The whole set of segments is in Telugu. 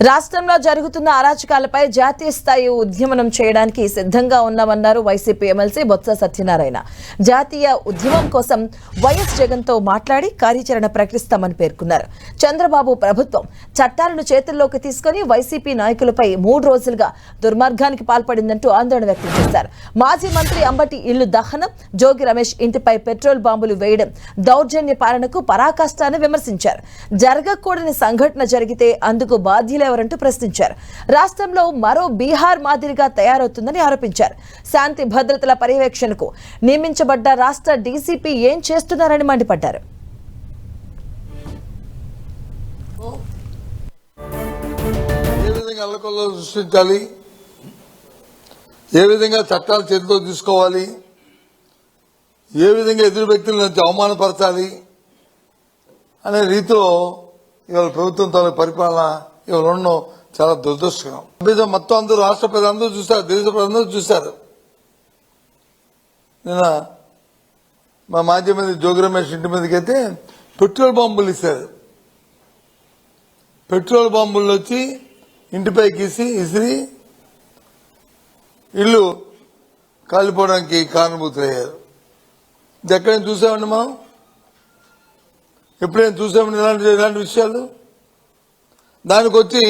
రాష్ట్రంలో జరుగుతున్న అరాచకాలపై జాతీయ స్థాయి ఉద్యమనం చేయడానికి సిద్ధంగా ఉన్నామన్నారు వైసీపీ ఎమ్మెల్సీ బొత్స సత్యనారాయణ. జాతీయ ఉద్యమం కోసం వైఎస్ జగన్ తో మాట్లాడి కార్యాచరణ ప్రకటిస్తామని పేర్కొన్నారు. చంద్రబాబు ప్రభుత్వం చట్టాలను చేతుల్లోకి తీసుకుని వైసీపీ నాయకులపై 3 రోజులుగా దుర్మార్గానికి పాల్పడిందంటూ ఆందోళన వ్యక్తం చేశారు. మాజీ మంత్రి అంబటి ఇల్లు దహనం, జోగి రమేష్ ఇంటిపై పెట్రోల్ బాంబులు వేయడం దౌర్జన్య పాలనకు పరాకాష్టాన్ని విమర్శించారు. జరగకూడని సంఘటన జరిగితే అందుకు బాధ్యులు ఎవరంటూ ప్రశ్నించారు. రాష్ట్రంలో మరో బీహార్ మాదిరిగా తయారవుతుందని ఆరోపించారు. శాంతి భద్రతల పర్యవేక్షణకు నియమించబడ్డ రాష్ట్ర డీసీపీ ఏం చేస్తున్నారని మండిపడ్డారు. సృష్టించాలి, ఏ విధంగా చట్టాలు చేతిలో తీసుకోవాలి, ఏ విధంగా ఎదురు వ్యక్తులను అవమానపరచాలి అనే రీతిలో ఇవాళ ప్రభుత్వం తాలూకు పరిపాలన ఇవాళ ఉండడం చాలా దురదృష్టకరం. మొత్తం అందరూ రాష్ట్ర ప్రజలందరూ చూశారు, దేశ ప్రజలందరూ చూశారు. నిన్న మా మాజీ మంత్రి జోగి రమేష్ ఇంటి మీదకి అయితే పెట్రోల్ బాంబులు ఇస్తారు. పెట్రోల్ బాంబులు వచ్చి ఇంటిపై ఇసిరి ఇల్లు కాలిపోవడానికి కారణభూతులయ్యారు. ఇది ఎక్కడైనా చూసామండి మనం? ఎప్పుడైనా చూసామండి ఇలాంటి విషయాలు? దానికి వచ్చి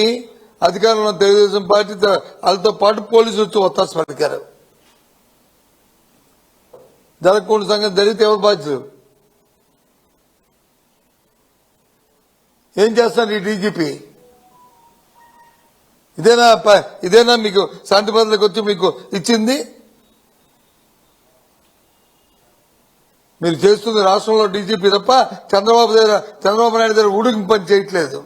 అధికారంలో తెలుగుదేశం పార్టీ వాళ్ళతో పాటు పోలీసులు వచ్చి ఒత్తాసు పలికారు. జరగకుండా సంగతి జరిగితే ఎవరు బాధ్యులు? ఏం చేస్తున్నారు ఈ డీజీపీ? ఇదేనా మీకు శాంతి భద్రతలకు వచ్చి మీకు ఇచ్చింది? మీరు చేస్తుంది రాష్ట్రంలో డీజీపీ తప్ప చంద్రబాబు నాయుడు దగ్గర ఊడికి పని చేయట్లేదు.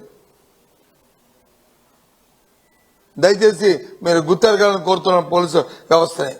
దయచేసి మీరు గుర్తెరగాలని కోరుతున్న పోలీసు వ్యవస్థని.